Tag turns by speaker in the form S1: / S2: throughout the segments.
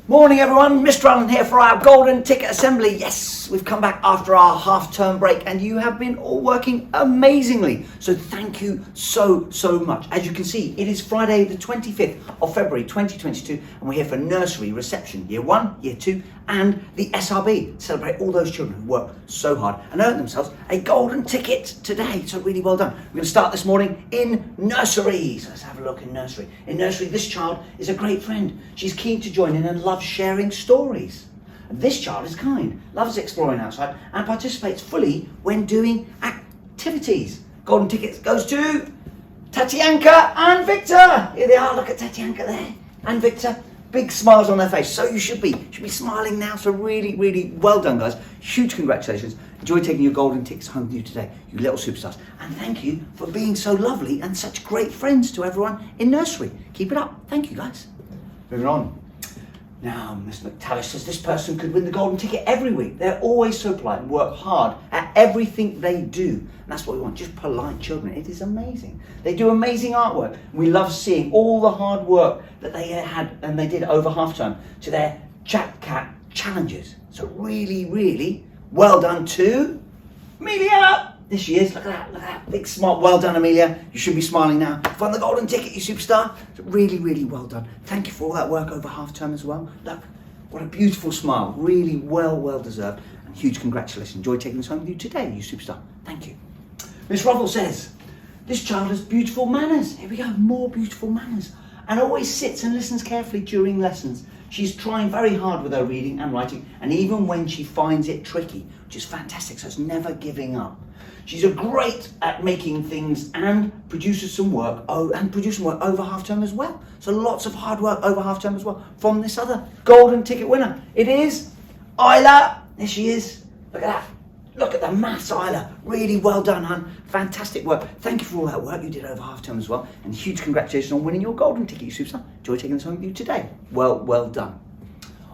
S1: Morning everyone, Mr. Allen here for our Golden Ticket Assembly. Yes, we've come back after our half-term break and you have been all working amazingly. So thank you so much. As you can see, it is Friday the 25th of February 2022 and we're here for nursery reception, year 1, year 2 and the SRB. Celebrate all those children who work so hard and earn themselves a golden ticket today. So really well done. We're going to start this morning in nursery. So let's have a look in nursery. In nursery, this child is a great friend. She's keen to join in and loves sharing stories. This child is kind, loves exploring outside and participates fully when doing activities. Golden tickets goes to Tatianka and Victor. Here they are, look at Tatianka there and Victor. Big smiles on their face, so you should be smiling now. So really well done guys, huge congratulations. Enjoy taking your golden tickets home with you today, you little superstars, and thank you for being so lovely and such great friends to everyone in nursery. Keep it up, thank you guys. Moving on. Now, Miss McTavish says this person could win the golden ticket every week. They're always so polite and work hard at everything they do. And that's what we want, just polite children. It is amazing. They do amazing artwork. We love seeing all the hard work that they had and they did over half term to their Chat Cat challenges. So really well done to Amelia. There she is, look at that, big smile. Well done, Amelia. You should be smiling now. You've won the golden ticket, you superstar. So really well done. Thank you for all that work over half term as well. Look, what a beautiful smile. Really well deserved. And huge congratulations. Enjoy taking this home with you today, you superstar. Thank you. Miss Ruffle says, this child has beautiful manners. Here we go, more beautiful manners. And always sits and listens carefully during lessons. She's trying very hard with her reading and writing, and even when she finds it tricky, which is fantastic, so it's never giving up. She's great at making things and produces some work, producing work over half term as well. So lots of hard work over half term as well from this other golden ticket winner. It is Isla. There she is. Look at that. Look at the maths, Isla. Really well done, hon. Fantastic work. Thank you for all that work you did over half term as well. And huge congratulations on winning your golden ticket, you superstar. Enjoy taking this home with you today. Well done.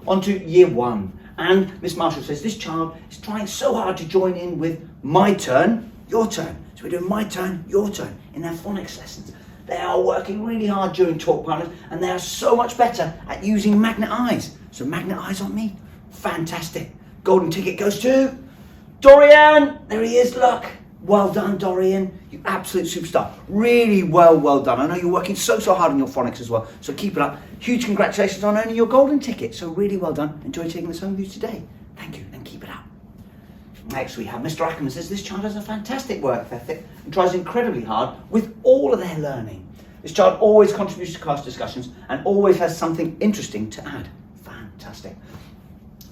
S1: On to year 1. And Miss Marshall says, this child is trying so hard to join in with my turn, your turn. So we're doing my turn, your turn in their phonics lessons. They are working really hard during talk partners and they are so much better at using magnet eyes. So magnet eyes on me, fantastic. Golden ticket goes to Dorian. There he is, look. Well done, Dorian. You absolute superstar. Really well done. I know you're working so hard on your phonics as well, so keep it up. Huge congratulations on earning your golden ticket. So really well done. Enjoy taking this home with you today. Thank you, and keep it up. Next we have Mr. Ackerman says this child has a fantastic work ethic and tries incredibly hard with all of their learning. This child always contributes to class discussions and always has something interesting to add. Fantastic.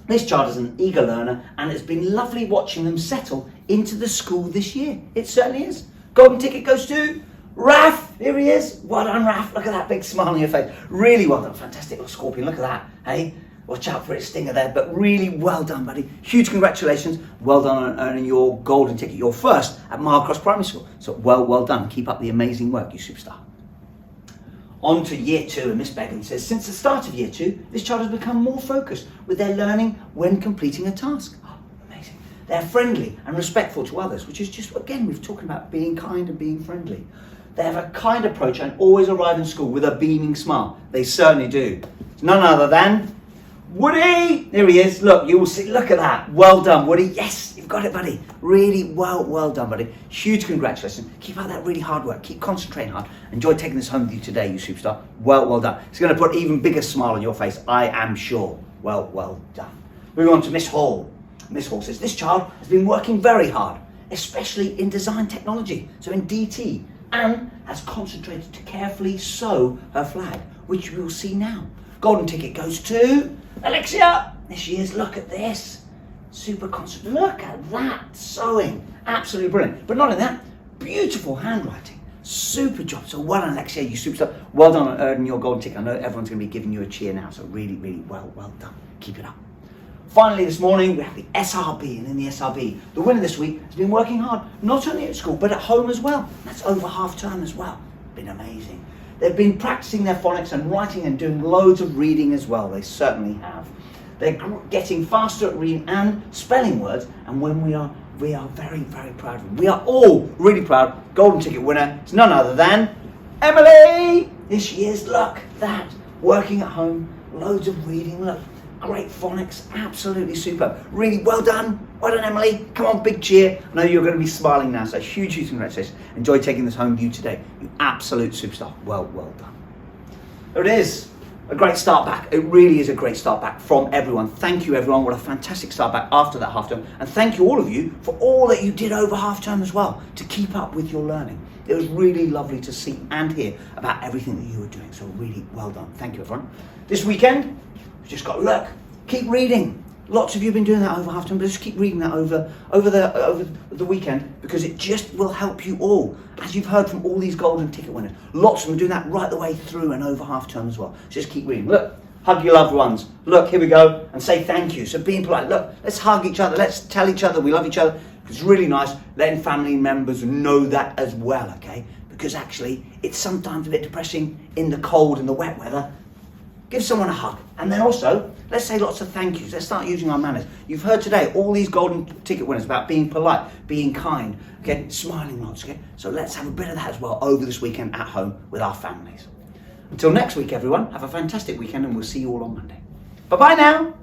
S1: This child is an eager learner and it's been lovely watching them settle into the school this year. It certainly is. Golden ticket goes to Raph. Here he is. Well done, Raph. Look at that big smile on your face. Really well done. Fantastic little scorpion. Look at that. Hey, watch out for its stinger there. But really well done, buddy. Huge congratulations. Well done on earning your golden ticket. You're first at Marlcross Primary School. So well done. Keep up the amazing work, you superstar. On to year 2, and Miss Began says, since the start of year 2, this child has become more focused with their learning when completing a task. Oh, amazing. They're friendly and respectful to others, which is just, again, we've talked about being kind and being friendly. They have a kind approach and always arrive in school with a beaming smile. They certainly do. It's none other than Woody. There he is. Look, you will see. Look at that. Well done, Woody. Yes, you've got it, buddy. Really well done, buddy. Huge congratulations. Keep up that really hard work. Keep concentrating hard. Enjoy taking this home with you today, you superstar. Well done. It's going to put even bigger smile on your face, I am sure. Well done. Moving on to Miss Hall. Miss Hall says this child has been working very hard, especially in design technology, so in DT, and has concentrated to carefully sew her flag, which we will see now. Golden ticket goes to Alexia. There she is. Look at this. Super concentrated. Look at that sewing. Absolutely brilliant. But not in that, beautiful handwriting. Super job. So well done, Alexia, you superstar. Well done on earning your golden ticket. I know everyone's going to be giving you a cheer now, so really well done. Keep it up. Finally this morning we have the SRB, and in the SRB, the winner this week has been working hard, not only at school but at home as well. That's over half term as well. Been amazing. They've been practicing their phonics and writing and doing loads of reading as well. They certainly have. They're getting faster at reading and spelling words, and when we are very proud of them. We are all really proud. Golden ticket winner is none other than Emily. Here she is. Look, that working at home loads of reading, look, great phonics, absolutely superb. Really well done, Emily. Come on, big cheer. I know you're going to be smiling now, so huge congratulations. Enjoy taking this home with you today. You absolute superstar. Well done. There it is. A great start back. It really is a great start back from everyone. Thank you, everyone. What a fantastic start back after that half term. And thank you, all of you, for all that you did over half term as well to keep up with your learning. It was really lovely to see and hear about everything that you were doing. So really well done. Thank you, everyone. This weekend, we've just got to look. Keep reading. Lots of you have been doing that over half term, but just keep reading that over the weekend, because it just will help you all. As you've heard from all these golden ticket winners, lots of them are doing that right the way through and over half term as well. So just keep reading. Look, hug your loved ones. Look, here we go, and say thank you. So being polite. Look, let's hug each other. Let's tell each other we love each other. It's really nice letting family members know that as well, okay? Because actually, it's sometimes a bit depressing in the cold and the wet weather. Give someone a hug. And then also, let's say lots of thank yous. Let's start using our manners. You've heard today all these golden ticket winners about being polite, being kind, okay, smiling lots, okay? So let's have a bit of that as well over this weekend at home with our families. Until next week, everyone, have a fantastic weekend, and we'll see you all on Monday. Bye-bye now.